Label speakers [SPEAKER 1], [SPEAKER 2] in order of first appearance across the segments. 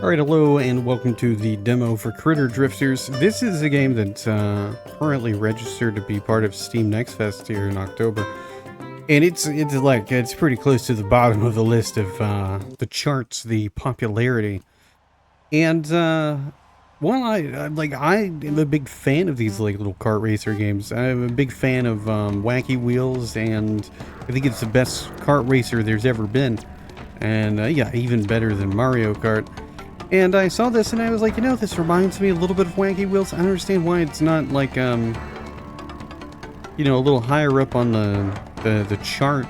[SPEAKER 1] Alright, hello and welcome to the demo for Critter Drifters. This is a game that's currently registered to be part of Steam Next Fest here in October. And it's pretty close to the bottom of the list of the charts, the popularity. And well, I am a big fan of these little kart racer games. I'm a big fan of Wacky Wheels, and I think it's the best kart racer there's ever been. And yeah, even better than Mario Kart. And I saw this and I was like, this reminds me a little bit of Wacky Wheels. I don't understand why it's not like, a little higher up on the chart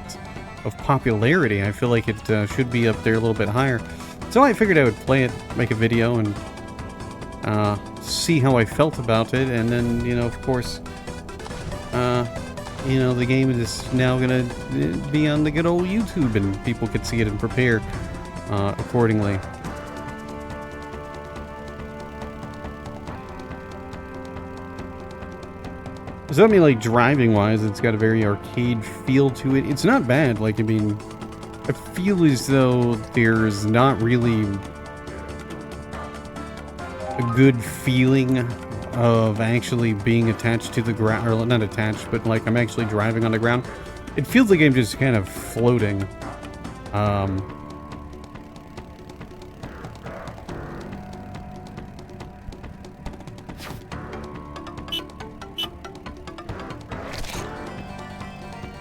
[SPEAKER 1] of popularity. I feel like it should be up there a little bit higher. So I figured I would play it, make a video, and see how I felt about it. And then, of course, the game is now going to be on the good old YouTube and people could see it and prepare accordingly. So I mean, like, driving-wise, it's got a very arcade feel to it. It's not bad. Like, I mean, I feel as though there's not really a good feeling of actually being attached to the ground, or not attached, but like I'm actually driving on the ground. It feels like I'm just kind of floating.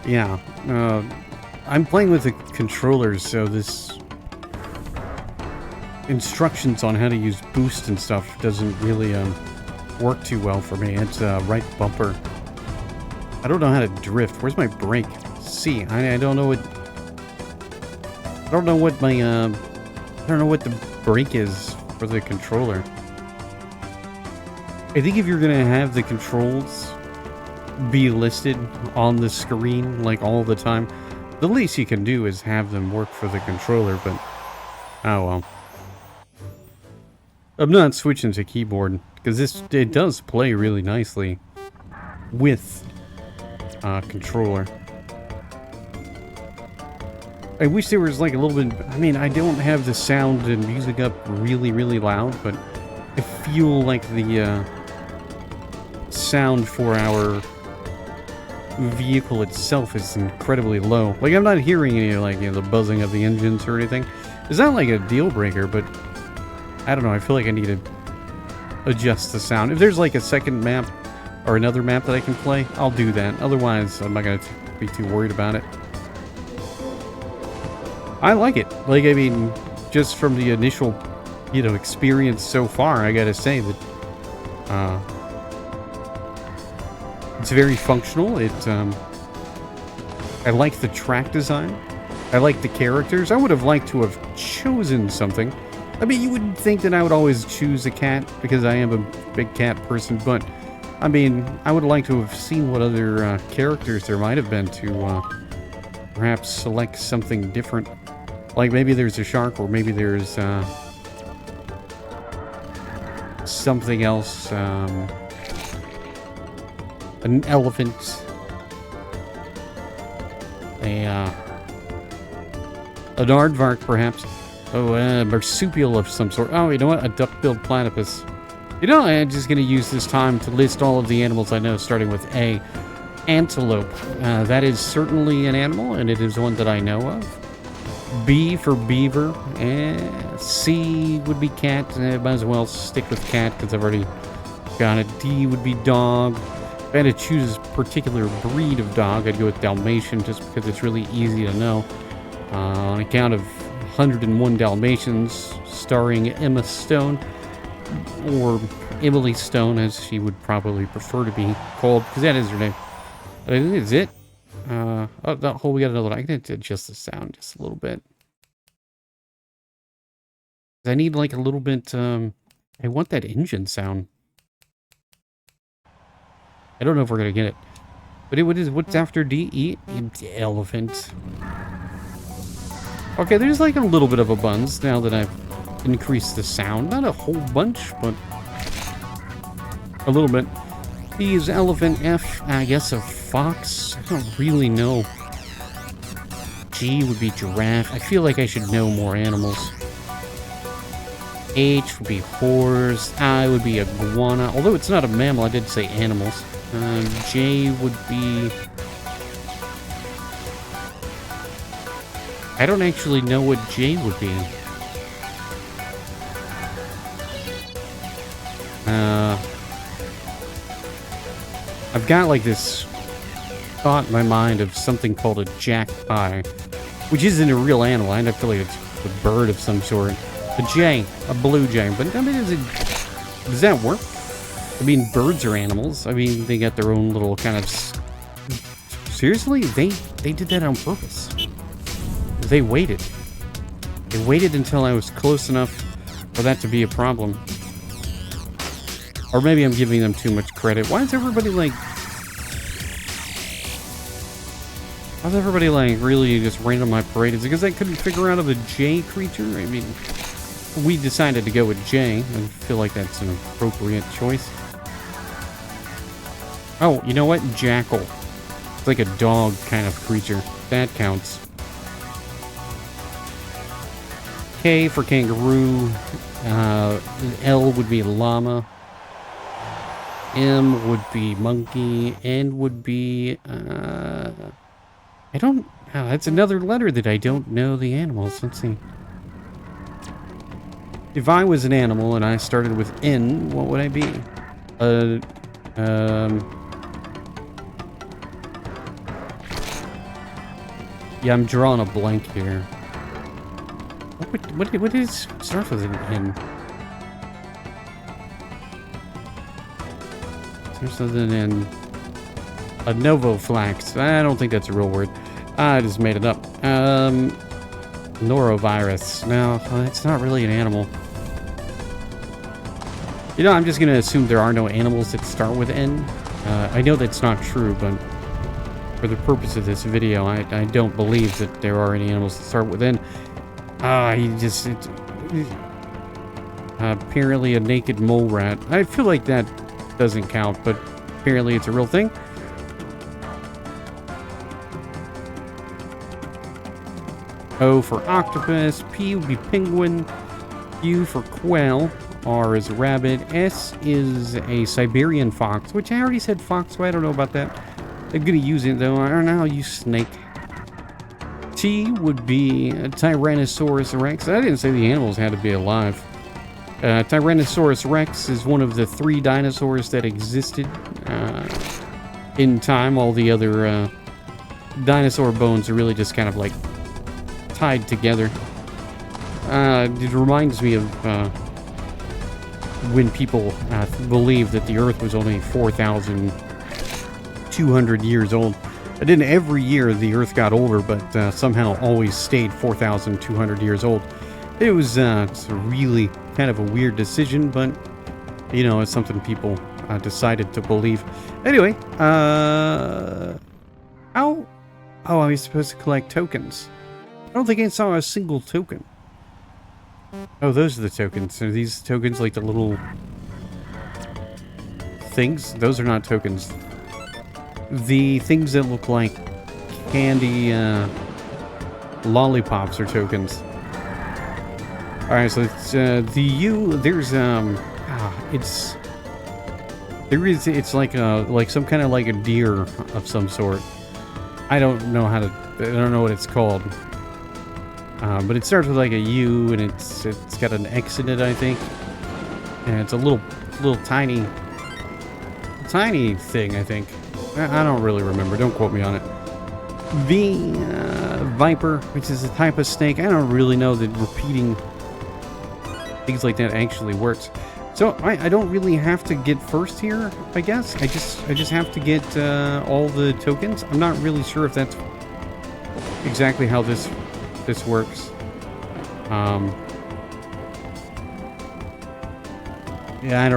[SPEAKER 1] Yeah, I'm playing with the controllers, so this instructions on how to use boost and stuff doesn't really work too well for me. It's right bumper. I don't know how to drift. Where's my brake? C. I don't know what. I don't know what my I don't know what the brake is for the controller. I think if you're gonna have the controls be listed on the screen like all the time, the least you can do is have them work for the controller, but oh well. I'm not switching to keyboard because it does play really nicely with controller. I wish there was like a little bit. I mean, I don't have the sound and music up really loud, but I feel like the sound for our vehicle itself is incredibly low. Like, I'm not hearing any the buzzing of the engines or anything. It's not like a deal breaker, but I don't know. I feel like I need to adjust the sound. If there's like a second map or another map that I can play, I'll do that. Otherwise, I'm not gonna be too worried about it. I like it. Like, I mean, just from the initial, experience so far, I gotta say that it's very functional. I like the track design. I like the characters. I would have liked to have chosen something. I mean, you wouldn't think that I would always choose a cat because I am a big cat person, but I mean, I would like to have seen what other characters there might have been to perhaps select something different. Like maybe there's a shark, or maybe there's something else. An elephant, an aardvark, perhaps. Oh, a marsupial of some sort. Oh, you know what? A duck-billed platypus. I'm just going to use this time to list all of the animals I know, starting with A. Antelope. That is certainly an animal, and it is one that I know of. B for beaver. C would be cat. Might as well stick with cat because I've already got it. D would be dog. If I had to choose a particular breed of dog, I'd go with Dalmatian just because it's really easy to know. On account of 101 Dalmatians, starring Emma Stone, or Emily Stone, as she would probably prefer to be called, because that is her name. I think that's it. We got another one. I can adjust the sound just a little bit. I need like a little bit. I want that engine sound. I don't know if we're gonna get it, but what's after D? E? Elephant. Okay, there's like a little bit of a buzz now that I've increased the sound. Not a whole bunch, but a little bit. E is elephant. F, I guess a fox. I don't really know. G would be giraffe. I feel like I should know more animals. H would be horse. I would be iguana. Although it's not a mammal, I did say animals. J would be... I don't actually know what J would be. I've got like this thought in my mind of something called a jack pie, which isn't a real animal. I feel like it's a bird of some sort. A jay, a blue jay. But I mean, does that work? I mean, birds are animals. I mean, they got their own little kind of... Seriously? They did that on purpose. They waited. They waited until I was close enough for that to be a problem. Or maybe I'm giving them too much credit. Why is everybody like... How's everybody like really just rain on my parade? Is it because I couldn't figure out of a J creature? I mean, we decided to go with J. I feel like that's an appropriate choice. Oh, you know what? Jackal. It's like a dog kind of creature. That counts. K for kangaroo. L would be llama. M would be monkey. N would be... I don't... Oh, that's another letter that I don't know the animals. Let's see. If I was an animal and I started with N, what would I be? Yeah, I'm drawing a blank here. What is starts with an N? Starts with an N. A novoflax. I don't think that's a real word. I just made it up. Norovirus. No, it's not really an animal. You know, I'm just gonna assume there are no animals that start with N. I know that's not true, but for the purpose of this video, I don't believe that there are any animals that start with N. Apparently a naked mole rat. I feel like that doesn't count, but apparently it's a real thing. O for octopus, P would be penguin, Q for quail, R is rabbit, S is a Siberian fox, which I already said fox, so I don't know about that. I'm gonna use it though. I don't know how you snake. T would be a Tyrannosaurus Rex. I didn't say the animals had to be alive. Tyrannosaurus Rex is one of the 3 dinosaurs that existed in time. All the other dinosaur bones are really just kind of like tied together. It reminds me of when people believed that the Earth was only 4,200 years old. And then every year the Earth got older, but somehow always stayed 4,200 years old. It was it's a really kind of a weird decision, but you know, it's something people decided to believe. Anyway, how? Oh, I was supposed to collect tokens. I don't think I saw a single token. Oh, those are the tokens. Are these tokens like the little things? Those are not tokens. The things that look like candy lollipops are tokens. Alright, so it's the U, there's it's like some kind of like a deer of some sort. I don't know what it's called. But it starts with like a U, and it's got an X in it, I think. And it's a little tiny thing, I think. I don't really remember. Don't quote me on it. V, Viper, which is a type of snake. I don't really know that repeating things like that actually works. So I don't really have to get first here, I guess. I just have to get all the tokens. I'm not really sure if that's exactly how this works. Yeah, I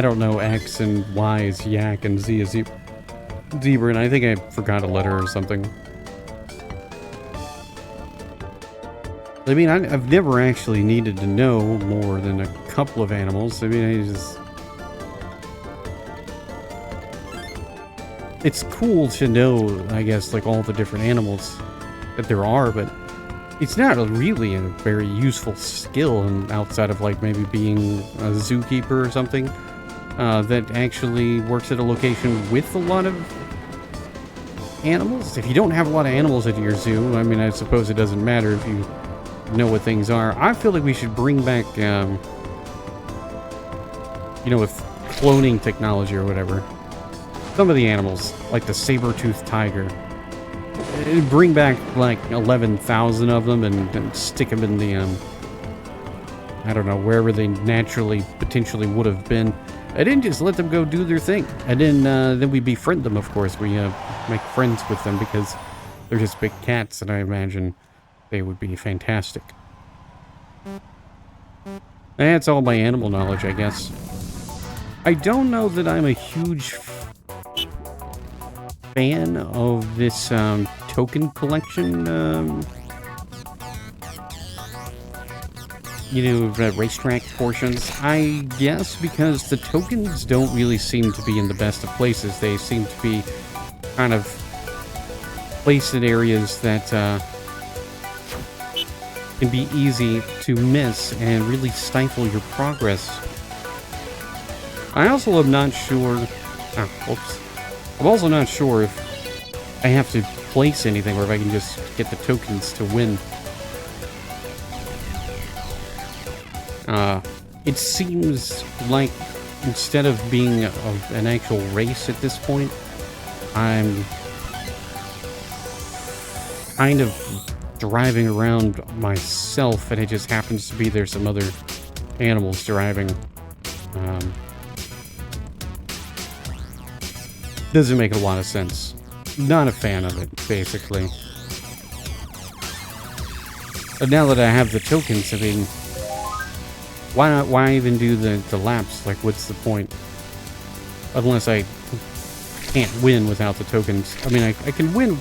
[SPEAKER 1] don't know. X and Y is yak and Z is zebra, and I think I forgot a letter or something. I mean, I've never actually needed to know more than a couple of animals. I mean, it's cool to know, I guess, like all the different animals that there are, but it's not really a very useful skill outside of like maybe being a zookeeper or something that actually works at a location with a lot of animals. If you don't have a lot of animals at your zoo, I mean, I suppose it doesn't matter if you know what things are. I feel like we should bring back, you know, with cloning technology or whatever, some of the animals, like the saber-toothed tiger. Bring back like 11,000 of them and stick them in the, I don't know, wherever they naturally, potentially would have been. And then just let them go do their thing. And then we befriend them, of course. We make friends with them because they're just big cats, and I imagine they would be fantastic. That's all my animal knowledge, I guess. I don't know that I'm a huge fan of this token collection, you know, racetrack portions. I guess because the tokens don't really seem to be in the best of places. They seem to be kind of placed in areas that can be easy to miss and really stifle your progress. I also am not sure... I'm also not sure if I have to place anything or if I can just get the tokens to win. It seems like instead of being an actual race at this point, I'm kind of driving around myself, and it just happens to be there's some other animals driving. Doesn't make a lot of sense. Not a fan of it, basically. But now that I have the tokens, I mean, why even do the laps? Like, what's the point? Unless I can't win without the tokens. I mean, I can win.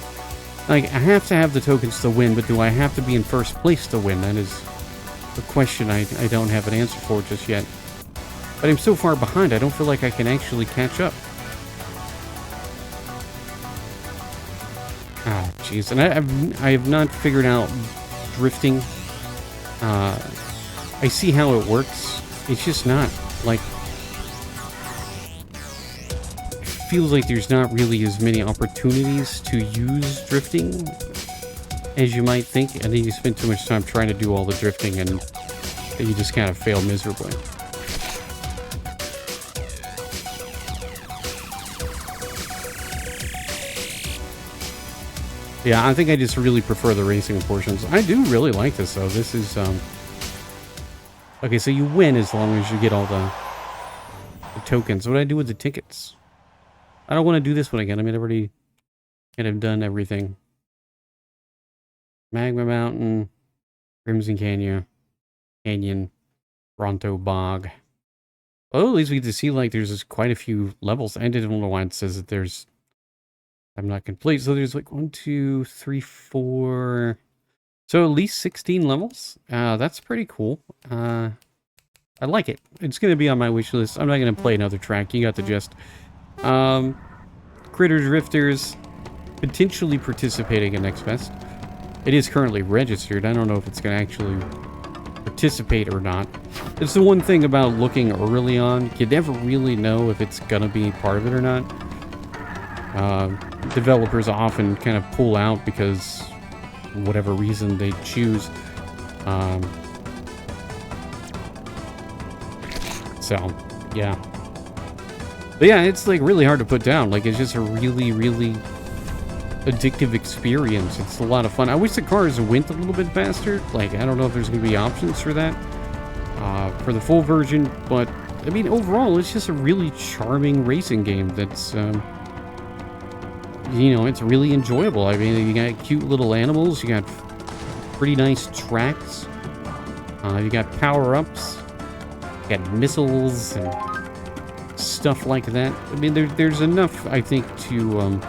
[SPEAKER 1] Like, I have to have the tokens to win, but do I have to be in first place to win? That is a question I don't have an answer for just yet. But I'm so far behind, I don't feel like I can actually catch up. Ah, jeez. And I have not figured out drifting. I see how it works. It's just not, like... It feels like there's not really as many opportunities to use drifting as you might think. And then you spend too much time trying to do all the drifting and you just kind of fail miserably. Yeah, I think I just really prefer the racing portions. I do really like this, though. This is, okay, so you win as long as you get all the tokens. What do I do with the tickets? I don't want to do this one again. I mean, I've already kind of done everything. Magma Mountain, Crimson Canyon, Bronto Bog. Oh, at least we get to see, like, there's quite a few levels. I didn't know why it says that there's... I'm not complete. So there's like 1, 2, 3, 4. So at least 16 levels. That's pretty cool. I like it. It's going to be on my wish list. I'm not going to play another track. You got the gist. Critter Drifters potentially participating in Next Fest. It is currently registered. I don't know if it's going to actually participate or not. It's the one thing about looking early on. You never really know if it's going to be part of it or not. Developers often kind of pull out because whatever reason they choose. So, yeah. But yeah, it's like really hard to put down. Like, it's just a really, really addictive experience. It's a lot of fun. I wish the cars went a little bit faster. Like, I don't know if there's going to be options for that for the full version. But, I mean, overall, it's just a really charming racing game that's... you know, it's really enjoyable. I mean, you got cute little animals, you got pretty nice tracks, you got power-ups, you got missiles and stuff like that. I mean, there's enough, I think, to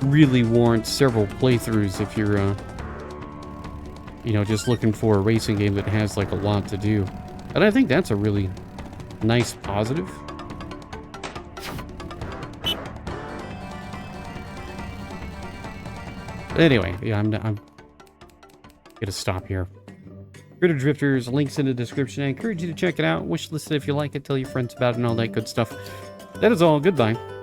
[SPEAKER 1] really warrant several playthroughs if you're, you know, just looking for a racing game that has, like, a lot to do. And I think that's a really nice positive. But anyway, yeah, get a stop here. Critter Drifters, links in the description. I encourage you to check it out. Wish list it if you like it. Tell your friends about it and all that good stuff. That is all. Goodbye.